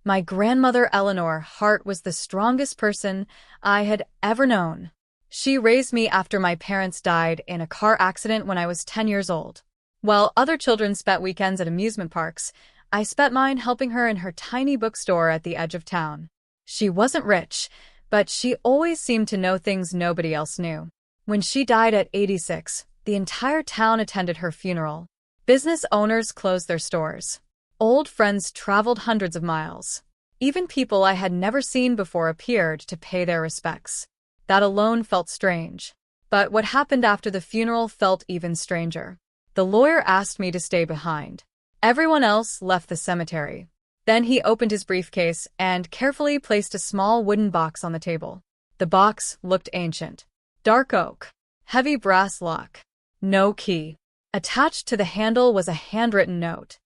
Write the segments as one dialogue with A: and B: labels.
A: My grandmother Eleanor Hart was the strongest person I had ever known. She raised me after my parents died in a car accident when I was 10 years old. While other children spent weekends at amusement parks, I spent mine helping her in her tiny bookstore at the edge of town. She wasn't rich, but she always seemed to know things nobody else knew. When she died at 86, the entire town attended her funeral. Business owners closed their stores. Old friends traveled hundreds of miles. Even people I had never seen before appeared to pay their respects. That alone felt strange. But what happened after the funeral felt even stranger. The lawyer asked me to stay behind. Everyone else left the cemetery. Then he opened his briefcase and carefully placed a small wooden box on the table. The box looked ancient. Dark oak. Heavy brass lock. No key. Attached to the handle was a handwritten note.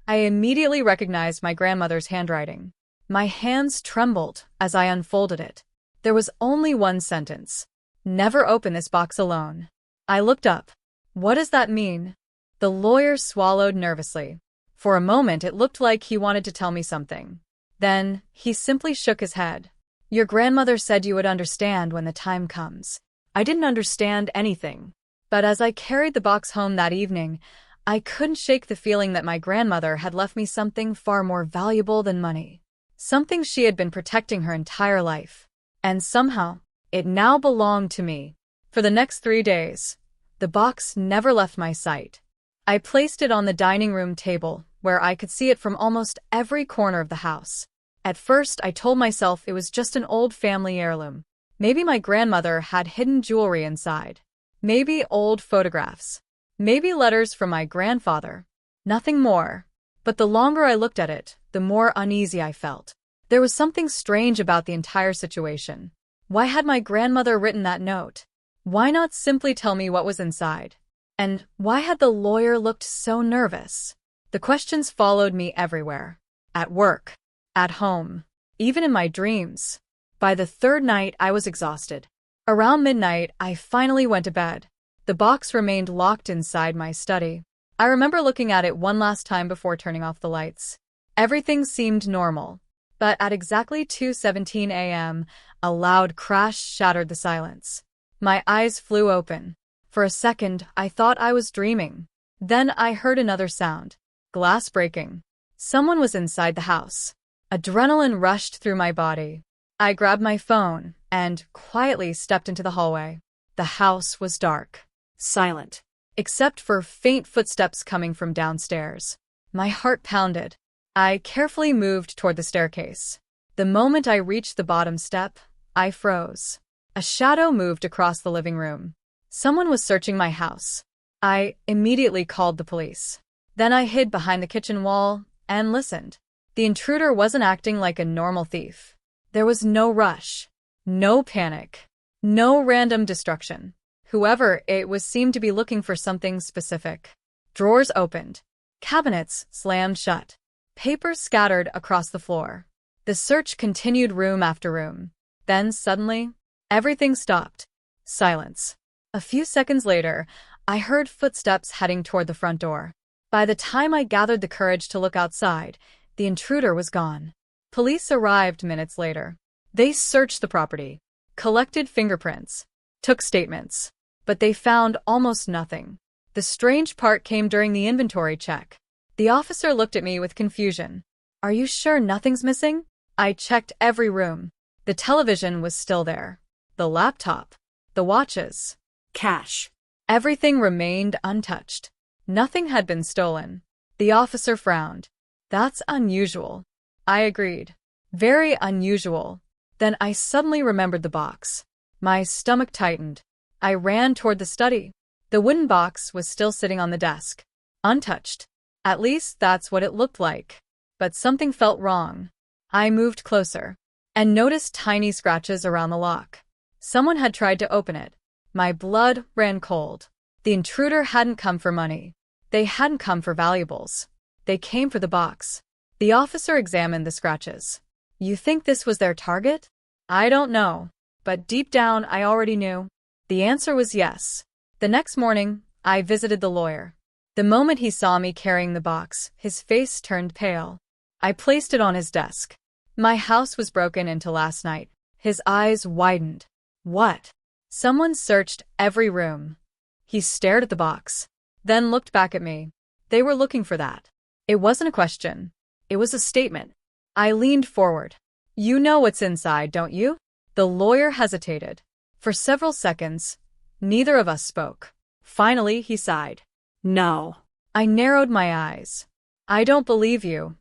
A: I immediately recognized my grandmother's handwriting. My hands trembled as I unfolded it. There was only one sentence. Never open this box alone. I looked up. What does that mean? The lawyer swallowed nervously. For a moment it looked like he wanted to tell me something. Then he simply shook his head. Your grandmother said you would understand when the time comes. I didn't understand anything. But as I carried the box home that evening, I couldn't shake the feeling that my grandmother had left me something far more valuable than money. Something she had been protecting her entire life. And somehow, it now belonged to me. For the next 3 days, the box never left my sight. I placed it on the dining room table, where I could see it from almost every corner of the house. At first, I told myself it was just an old family heirloom. Maybe my grandmother had hidden jewelry inside. Maybe old photographs. Maybe letters from my grandfather. Nothing more. But the longer I looked at it, the more uneasy I felt. There was something strange about the entire situation. Why had my grandmother written that note? Why not simply tell me what was inside? And why had the lawyer looked so nervous? The questions followed me everywhere. At work. At home. Even in my dreams. By the third night, I was exhausted. Around midnight, I finally went to bed. The box remained locked inside my study. I remember looking at it one last time before turning off the lights. Everything seemed normal. But at exactly 2:17 a.m., a loud crash shattered the silence. My eyes flew open. For a second, I thought I was dreaming. Then I heard another sound. Glass breaking. Someone was inside the house. Adrenaline rushed through my body. I grabbed my phone and quietly stepped into the hallway. The house was dark. Silent. Except for faint footsteps coming from downstairs. My heart pounded. I carefully moved toward the staircase. The moment I reached the bottom step, I froze. A shadow moved across the living room. Someone was searching my house. I immediately called the police. Then I hid behind the kitchen wall and listened. The intruder wasn't acting like a normal thief. There was no rush, no panic, no random destruction. Whoever it was seemed to be looking for something specific. Drawers opened. Cabinets slammed shut. Papers scattered across the floor. The search continued room after room. Then suddenly, everything stopped. Silence. A few seconds later, I heard footsteps heading toward the front door. By the time I gathered the courage to look outside, the intruder was gone. Police arrived minutes later. They searched the property, collected fingerprints, took statements, but they found almost nothing. The strange part came during the inventory check. The officer looked at me with confusion. Are you sure nothing's missing? I checked every room. The television was still there. The laptop. The watches. Cash. Everything remained untouched. Nothing had been stolen. The officer frowned. That's unusual. I agreed. Very unusual. Then I suddenly remembered the box. My stomach tightened. I ran toward the study. The wooden box was still sitting on the desk. Untouched. At least that's what it looked like. But something felt wrong. I moved closer and noticed tiny scratches around the lock. Someone had tried to open it. My blood ran cold. The intruder hadn't come for money. They hadn't come for valuables. They came for the box. The officer examined the scratches. You think this was their target? I don't know. But deep down, I already knew. The answer was yes. The next morning, I visited the lawyer. The moment he saw me carrying the box, his face turned pale. I placed it on his desk. My house was broken into last night. His eyes widened. What? Someone searched every room. He stared at the box, then looked back at me. They were looking for that. It wasn't a question. It was a statement. I leaned forward. You know what's inside, don't you? The lawyer hesitated. For several seconds, neither of us spoke. Finally, he sighed. No. I narrowed my eyes. I don't believe you.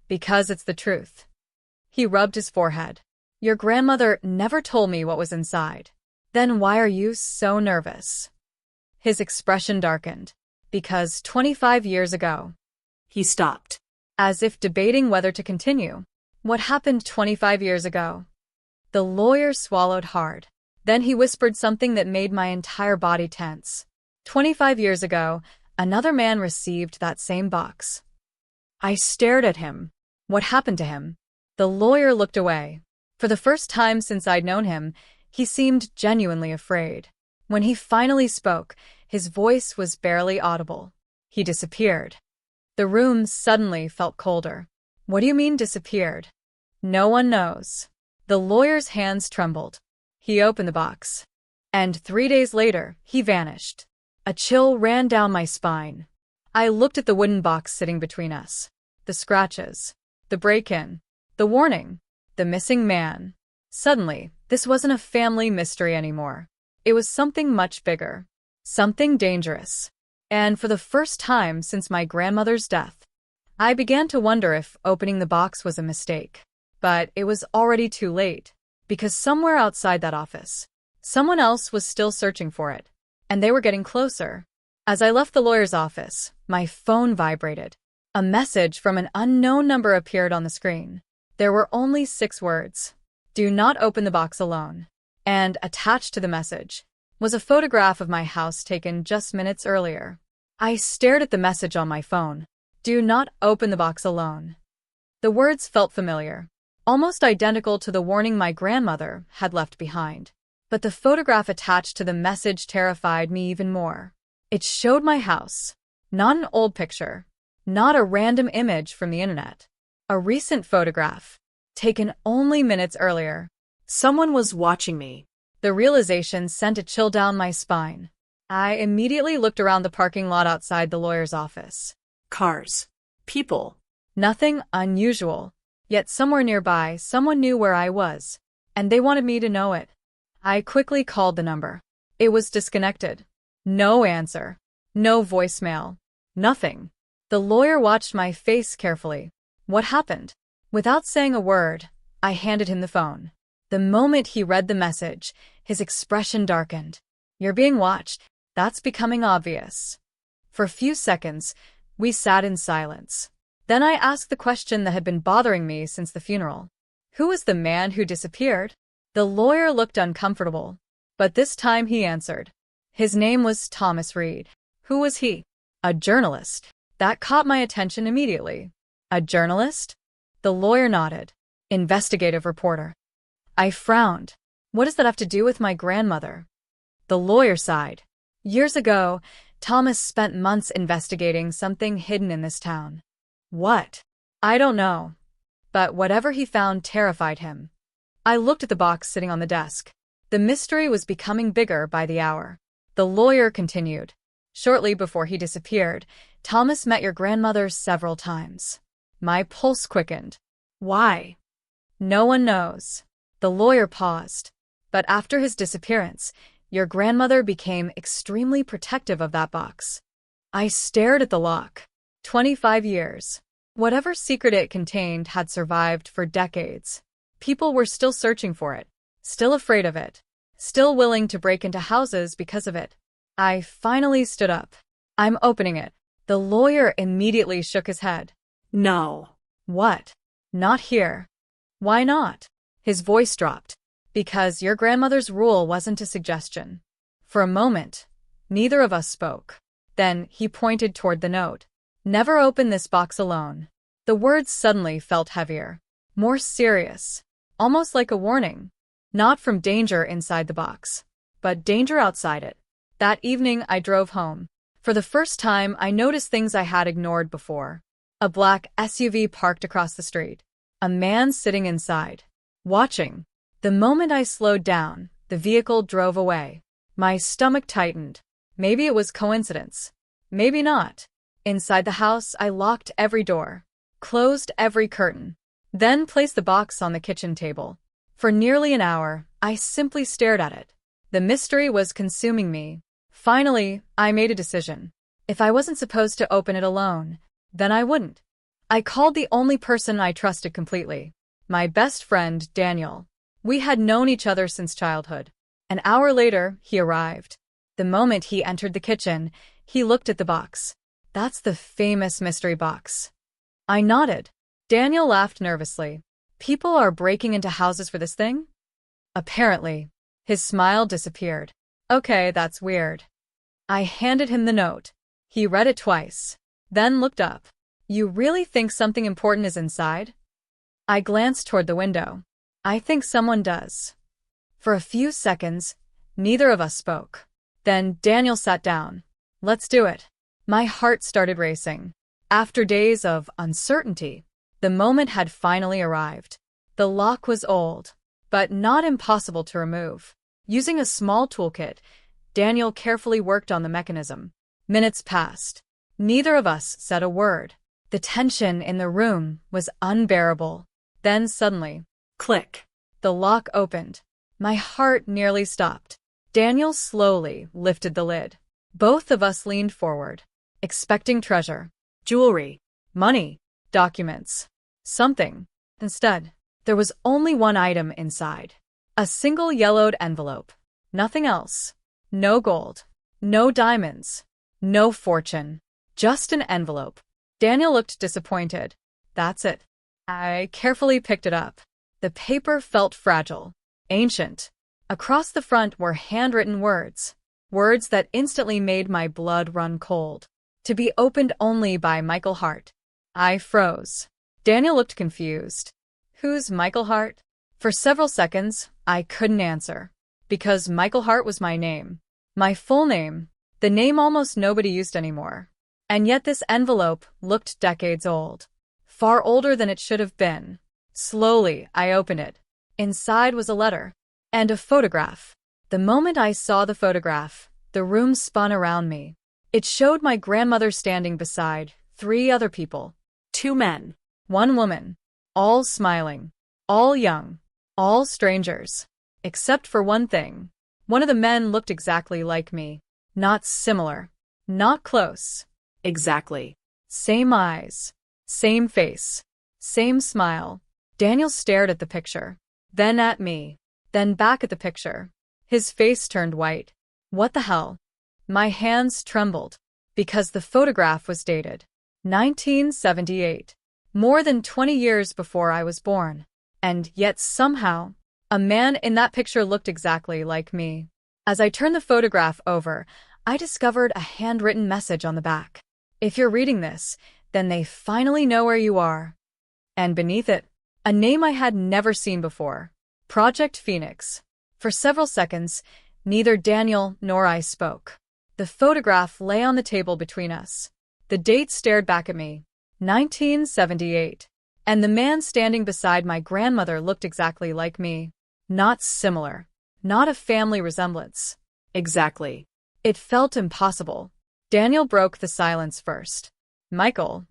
A: Because it's the truth. He rubbed his forehead. Your grandmother never told me what was inside. Then why are you so nervous? His expression darkened. Because 25 years ago. He stopped, as if debating whether to continue. What happened 25 years ago? The lawyer swallowed hard. Then he whispered something that made my entire body tense. 25 years ago, another man received that same box. I stared at him. What happened to him? The lawyer looked away. For the first time since I'd known him, he seemed genuinely afraid. When he finally spoke, his voice was barely audible. He disappeared. The room suddenly felt colder. What do you mean disappeared? No one knows. The lawyer's hands trembled. He opened the box. And 3 days later, he vanished. A chill ran down my spine. I looked at the wooden box sitting between us. The scratches. The break-in. The warning. The missing man. Suddenly, this wasn't a family mystery anymore. It was something much bigger. Something dangerous. And for the first time since my grandmother's death, I began to wonder if opening the box was a mistake. But it was already too late, because somewhere outside that office, someone else was still searching for it, and they were getting closer. As I left the lawyer's office, my phone vibrated. A message from an unknown number appeared on the screen. There were only 6 words. Do not open the box alone. And attached to the message was a photograph of my house taken just minutes earlier. I stared at the message on my phone. Do not open the box alone. The words felt familiar, almost identical to the warning my grandmother had left behind. But the photograph attached to the message terrified me even more. It showed my house. Not an old picture. Not a random image from the internet. A recent photograph, taken only minutes earlier. Someone was watching me. The realization sent a chill down my spine. I immediately looked around the parking lot outside the lawyer's office. Cars. People. Nothing unusual. Yet somewhere nearby, someone knew where I was, and they wanted me to know it. I quickly called the number. It was disconnected. No answer. No voicemail. Nothing. The lawyer watched my face carefully. What happened? Without saying a word, I handed him the phone. The moment he read the message, his expression darkened. You're being watched. That's becoming obvious. For a few seconds, we sat in silence. Then I asked the question that had been bothering me since the funeral. Who was the man who disappeared? The lawyer looked uncomfortable, but this time he answered. His name was Thomas Reed. Who was he? A journalist. That caught my attention immediately. A journalist? The lawyer nodded. Investigative reporter. I frowned. What does that have to do with my grandmother? The lawyer sighed. Years ago, Thomas spent months investigating something hidden in this town. What? I don't know. But whatever he found terrified him. I looked at the box sitting on the desk. The mystery was becoming bigger by the hour. The lawyer continued. Shortly before he disappeared, Thomas met your grandmother several times. My pulse quickened. Why? No one knows. The lawyer paused. But after his disappearance, your grandmother became extremely protective of that box. I stared at the lock. 25 years. Whatever secret it contained had survived for decades. People were still searching for it, still afraid of it, still willing to break into houses because of it. I finally stood up. I'm opening it. The lawyer immediately shook his head. No. What? Not here. Why not? His voice dropped. Because your grandmother's rule wasn't a suggestion. For a moment, neither of us spoke. Then he pointed toward the note. Never open this box alone. The words suddenly felt heavier, more serious, almost like a warning. Not from danger inside the box, but danger outside it. That evening I drove home. For the first time, I noticed things I had ignored before. A black SUV parked across the street. A man sitting inside, watching. The moment I slowed down, the vehicle drove away. My stomach tightened. Maybe it was coincidence. Maybe not. Inside the house, I locked every door, closed every curtain, then placed the box on the kitchen table. For nearly an hour, I simply stared at it. The mystery was consuming me. Finally, I made a decision. If I wasn't supposed to open it alone, then I wouldn't. I called the only person I trusted completely, my best friend, Daniel. We had known each other since childhood. An hour later, he arrived. The moment he entered the kitchen, he looked at the box. That's the famous mystery box. I nodded. Daniel laughed nervously. People are breaking into houses for this thing? Apparently. His smile disappeared. Okay, that's weird. I handed him the note. He read it twice, then looked up. You really think something important is inside? I glanced toward the window. I think someone does. For a few seconds, neither of us spoke. Then Daniel sat down. Let's do it. My heart started racing. After days of uncertainty, the moment had finally arrived. The lock was old, but not impossible to remove. Using a small toolkit, Daniel carefully worked on the mechanism. Minutes passed. Neither of us said a word. The tension in the room was unbearable. Then suddenly, click, the lock opened. My heart nearly stopped. Daniel slowly lifted the lid. Both of us leaned forward, expecting treasure, jewelry, money, documents, something. Instead, there was only one item inside. A single yellowed envelope. Nothing else. No gold. No diamonds. No fortune. Just an envelope. Daniel looked disappointed. That's it. I carefully picked it up. The paper felt fragile, ancient. Across the front were handwritten words. Words that instantly made my blood run cold. To be opened only by Michael Hart. I froze. Daniel looked confused. Who's Michael Hart? For several seconds, I couldn't answer. Because Michael Hart was my name. My full name. The name almost nobody used anymore. And yet this envelope looked decades old. Far older than it should have been. Slowly, I opened it. Inside was a letter. And a photograph. The moment I saw the photograph, the room spun around me. It showed my grandmother standing beside 3 other people. 2 men. 1 woman. All smiling. All young. All strangers. Except for one thing. One of the men looked exactly like me. Not similar. Not close. Exactly. Same eyes. Same face. Same smile. Daniel stared at the picture. Then at me. Then back at the picture. His face turned white. What the hell? My hands trembled. Because the photograph was dated 1978. More than 20 years before I was born. And yet somehow, a man in that picture looked exactly like me. As I turned the photograph over, I discovered a handwritten message on the back. If you're reading this, then they finally know where you are. And beneath it, a name I had never seen before. Project Phoenix. For several seconds, neither Daniel nor I spoke. The photograph lay on the table between us. The date stared back at me. 1978. And the man standing beside my grandmother looked exactly like me. Not similar. Not a family resemblance. Exactly. It felt impossible. Daniel broke the silence first. Michael.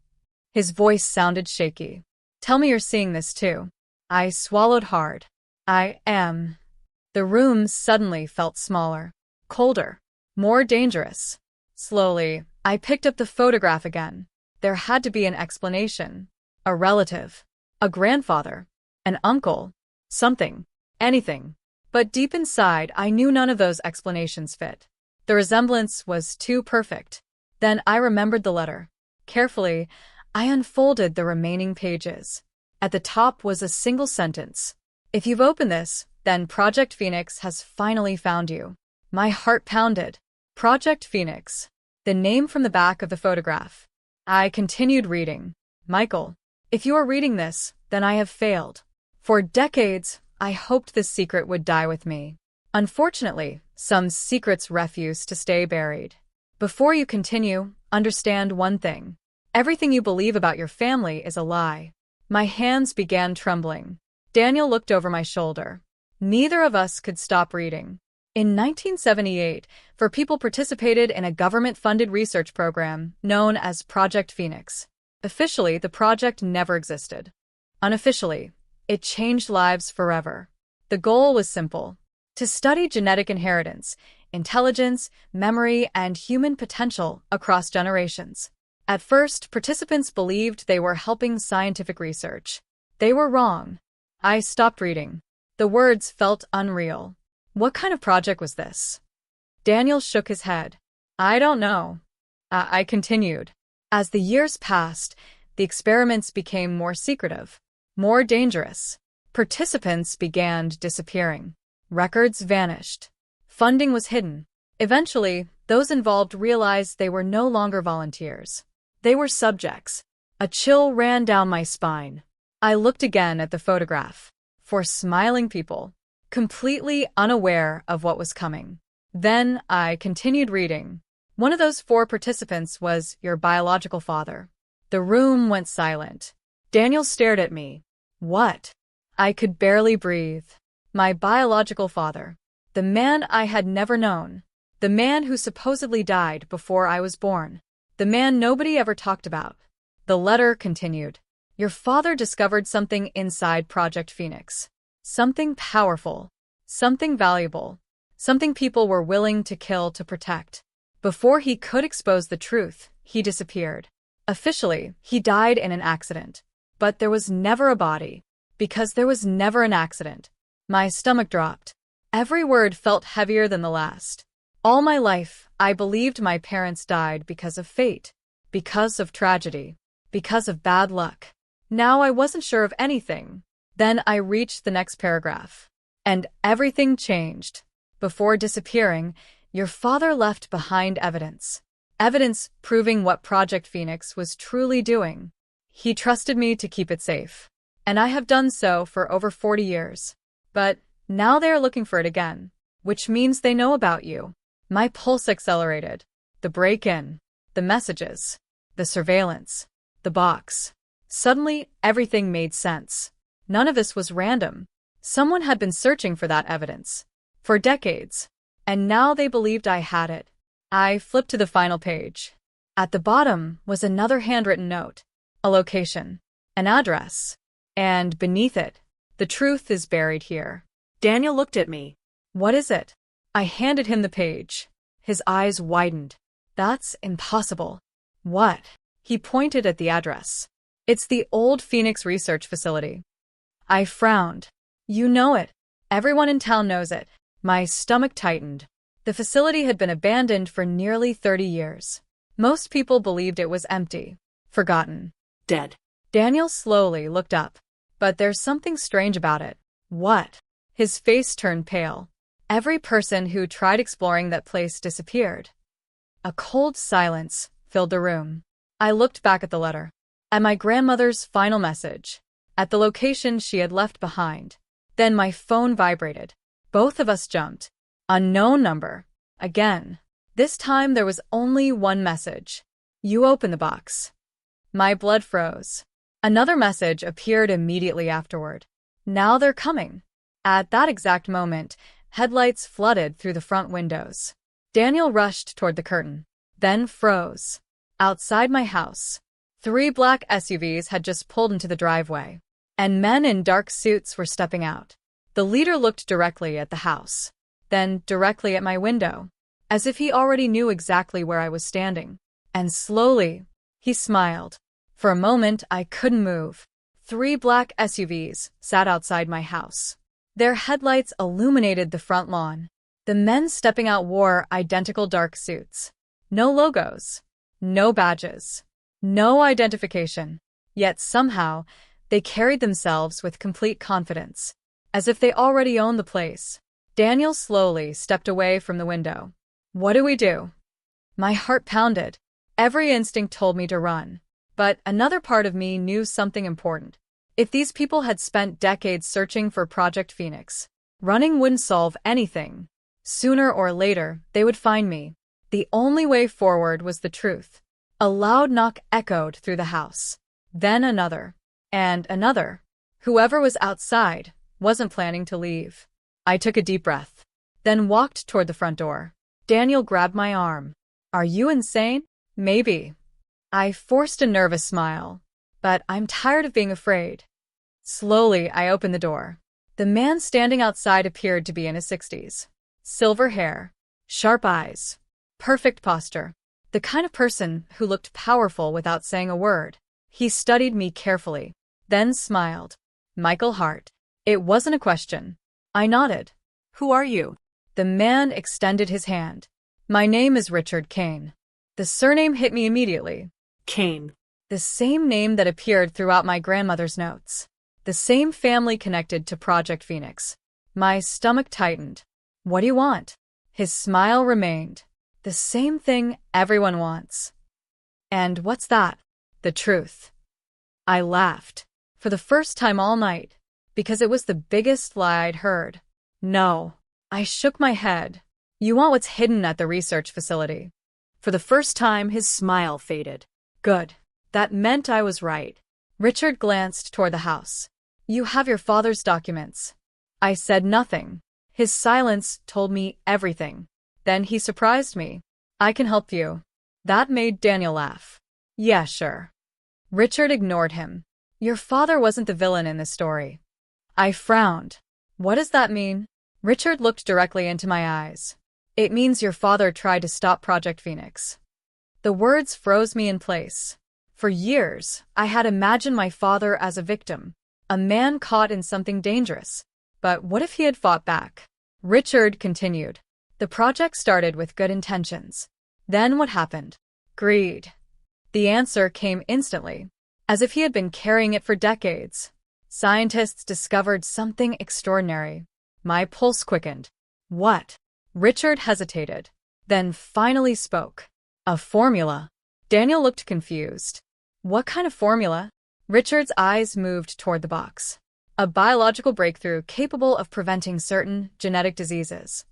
A: His voice sounded shaky. Tell me you're seeing this too. I swallowed hard. I am. The room suddenly felt smaller, colder, more dangerous. Slowly, I picked up the photograph again. There had to be an explanation. A relative. A grandfather. An uncle. Something. Anything. But deep inside, I knew none of those explanations fit. The resemblance was too perfect. Then I remembered the letter. Carefully, I unfolded the remaining pages. At the top was a single sentence. If you've opened this, then Project Phoenix has finally found you. My heart pounded. Project Phoenix. The name from the back of the photograph. I continued reading. Michael, if you are reading this, then I have failed. For decades, I hoped this secret would die with me. Unfortunately, some secrets refuse to stay buried. Before you continue, understand one thing. Everything you believe about your family is a lie. My hands began trembling. Daniel looked over my shoulder. Neither of us could stop reading. In 1978, four people participated in a government-funded research program known as Project Phoenix. Officially, the project never existed. Unofficially, it changed lives forever. The goal was simple: to study genetic inheritance, intelligence, memory, and human potential across generations. At first, participants believed they were helping scientific research. They were wrong. I stopped reading. The words felt unreal. What kind of project was this? Daniel shook his head. I don't know. I continued. As the years passed, the experiments became more secretive, more dangerous. Participants began disappearing. Records vanished. Funding was hidden. Eventually, those involved realized they were no longer volunteers. They were subjects. A chill ran down my spine. I looked again at the photograph. 4 smiling people, completely unaware of what was coming. Then I continued reading. One of those 4 participants was your biological father. The room went silent. Daniel stared at me. What? I could barely breathe. My biological father. The man I had never known. The man who supposedly died before I was born. The man nobody ever talked about. The letter continued. Your father discovered something inside Project Phoenix. Something powerful. Something valuable. Something people were willing to kill to protect. Before he could expose the truth, he disappeared. Officially, he died in an accident. But there was never a body. Because there was never an accident. My stomach dropped. Every word felt heavier than the last. All my life, I believed my parents died because of fate, because of tragedy, because of bad luck. Now I wasn't sure of anything. Then I reached the next paragraph. And everything changed. Before disappearing, your father left behind evidence. Evidence proving what Project Phoenix was truly doing. He trusted me to keep it safe. And I have done so for over 40 years. But now they are looking for it again, which means they know about you. My pulse accelerated. The break-in, the messages, the surveillance, the box. Suddenly, everything made sense. None of this was random. Someone had been searching for that evidence. For decades. And now they believed I had it. I flipped to the final page. At the bottom was another handwritten note. A location. An address. And beneath it, the truth is buried here. Daniel looked at me. What is it? I handed him the page. His eyes widened. That's impossible. What? He pointed at the address. It's the old Phoenix Research Facility. I frowned. You know it. Everyone in town knows it. My stomach tightened. The facility had been abandoned for nearly 30 years. Most people believed it was empty, forgotten, dead. Daniel slowly looked up. But there's something strange about it. What? His face turned pale. Every person who tried exploring that place disappeared. A cold silence filled the room. I looked back at the letter. At my grandmother's final message. At the location she had left behind. Then my phone vibrated. Both of us jumped. Unknown number. Again. This time there was only one message. You open the box. My blood froze. Another message appeared immediately afterward. Now they're coming. At that exact moment, headlights flooded through the front windows. Daniel rushed toward the curtain, then froze. Outside my house, 3 black SUVs had just pulled into the driveway, and men in dark suits were stepping out. The leader looked directly at the house, then directly at my window, as if he already knew exactly where I was standing. And slowly, he smiled. For a moment, I couldn't move. 3 black SUVs sat outside my house. Their headlights illuminated the front lawn. The men stepping out wore identical dark suits. No logos. No badges. No identification. Yet somehow, they carried themselves with complete confidence, as if they already owned the place. Daniel slowly stepped away from the window. What do we do? My heart pounded. Every instinct told me to run. But another part of me knew something important. If these people had spent decades searching for Project Phoenix, running wouldn't solve anything. Sooner or later, they would find me. The only way forward was the truth. A loud knock echoed through the house. Then another. And another. Whoever was outside wasn't planning to leave. I took a deep breath, then walked toward the front door. Daniel grabbed my arm. Are you insane? Maybe. I forced a nervous smile. But I'm tired of being afraid. Slowly, I opened the door. The man standing outside appeared to be in his 60s. Silver hair, sharp eyes, perfect posture. The kind of person who looked powerful without saying a word. He studied me carefully, then smiled. Michael Hart. It wasn't a question. I nodded.
B: Who are you?
A: The man extended his hand. My name is Richard Kane. The surname hit me immediately.
B: Kane.
A: The same name that appeared throughout my grandmother's notes. The same family connected to Project Phoenix. My stomach tightened. What do you want? His smile remained. The same thing everyone wants. And what's that? The truth. I laughed. For the first time all night. Because it was the biggest lie I'd heard. No. I shook my head. You want what's hidden at the research facility. For the first time, his smile faded. Good. That meant I was right. Richard glanced toward the house. You have your father's documents. I said nothing. His silence told me everything. Then he surprised me. I can help you. That made Daniel laugh. Yeah, sure. Richard ignored him. Your father wasn't the villain in this story. I frowned. What does that mean? Richard looked directly into my eyes. It means your father tried to stop Project Phoenix. The words froze me in place. For years, I had imagined my father as a victim, a man caught in something dangerous. But what if he had fought back? Richard continued. The project started with good intentions. Then what happened? Greed. The answer came instantly, as if he had been carrying it for decades. Scientists discovered something extraordinary. My pulse quickened. What? Richard hesitated, then finally spoke. A formula. Daniel looked confused. What kind of formula? Richard's eyes moved toward the box. A biological breakthrough capable of preventing certain genetic diseases.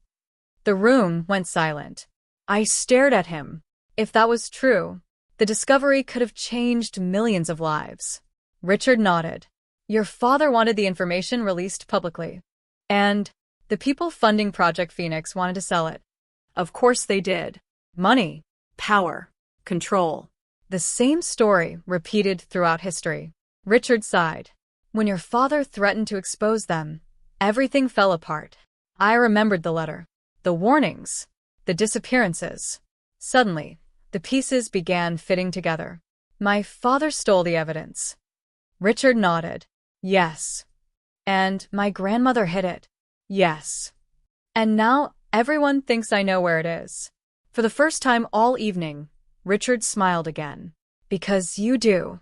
A: The room went silent. I stared at him. If that was true, the discovery could have changed millions of lives. Richard nodded. Your father wanted the information released publicly. And the people funding Project Phoenix wanted to sell it.
B: Of course they did.
A: Money.
B: Power. Control.
A: The same story repeated throughout history. Richard sighed. When your father threatened to expose them, everything fell apart. I remembered the letter, the warnings, the disappearances. Suddenly, the pieces began fitting together. My father stole the evidence. Richard nodded. Yes. And my grandmother hid it. Yes. And now everyone thinks I know where it is. For the first time all evening, Richard smiled again. Because you do.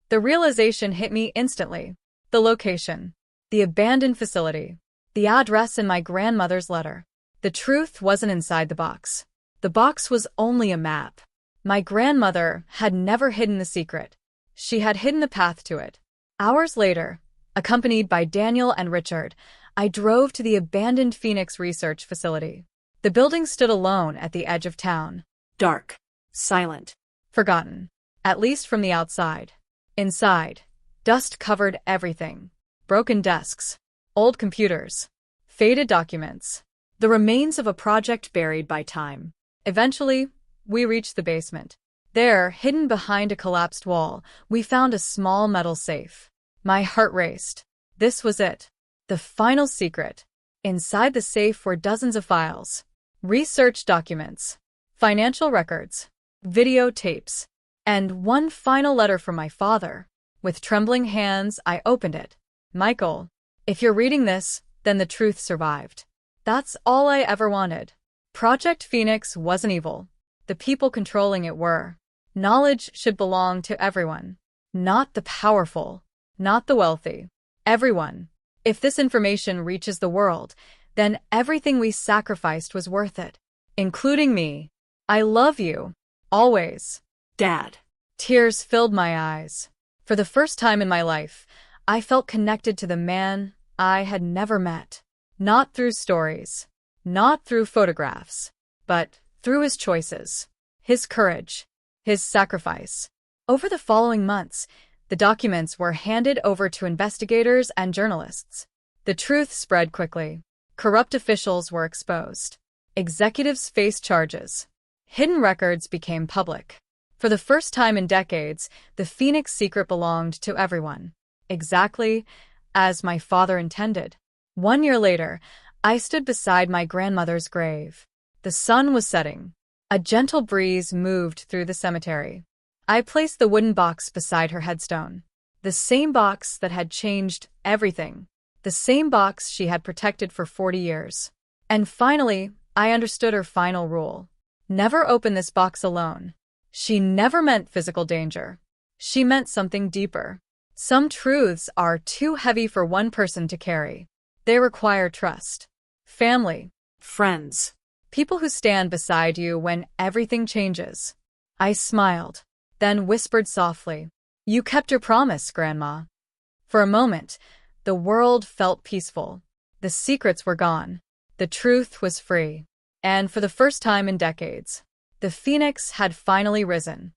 A: The realization hit me instantly. The location. The abandoned facility. The address in my grandmother's letter. The truth wasn't inside the box. The box was only a map. My grandmother had never hidden the secret. She had hidden the path to it. Hours later, accompanied by Daniel and Richard, I drove to the abandoned Phoenix research facility. The building stood alone at the edge of town.
B: Dark. Silent.
A: Forgotten. At least from the outside. Inside, dust covered everything. Broken desks. Old computers. Faded documents. The remains of a project buried by time. Eventually, we reached the basement. There, hidden behind a collapsed wall, we found a small metal safe. My heart raced. This was it. The final secret. Inside the safe were dozens of files. Research documents. Financial records. Videotapes. And one final letter from my father. With trembling hands, I opened it. Michael, if you're reading this, then the truth survived. That's all I ever wanted. Project Phoenix wasn't evil. The people controlling it were. Knowledge should belong to everyone. Not the powerful. Not the wealthy. Everyone. If this information reaches the world, then everything we sacrificed was worth it. Including me. I love you. Always.
B: Dad.
A: Tears filled my eyes. For the first time in my life, I felt connected to the man I had never met. Not through stories. Not through photographs. But through his choices. His courage. His sacrifice. Over the following months, The documents were handed over to investigators and journalists. The truth spread quickly. Corrupt officials were exposed. Executives faced charges. Hidden records became public. For the first time in decades, the Phoenix secret belonged to everyone. Exactly as my father intended. 1 year later, I stood beside my grandmother's grave. The sun was setting. A gentle breeze moved through the cemetery. I placed the wooden box beside her headstone. The same box that had changed everything. The same box she had protected for 40 years. And finally, I understood her final rule. Never open this box alone. She never meant physical danger. She meant something deeper. Some truths are too heavy for one person to carry. They require trust. Family.
B: Friends.
A: People who stand beside you when everything changes. I smiled, then whispered softly, "You kept your promise, Grandma." For a moment, the world felt peaceful. The secrets were gone. The truth was free. And for the first time in decades, the Phoenix had finally risen.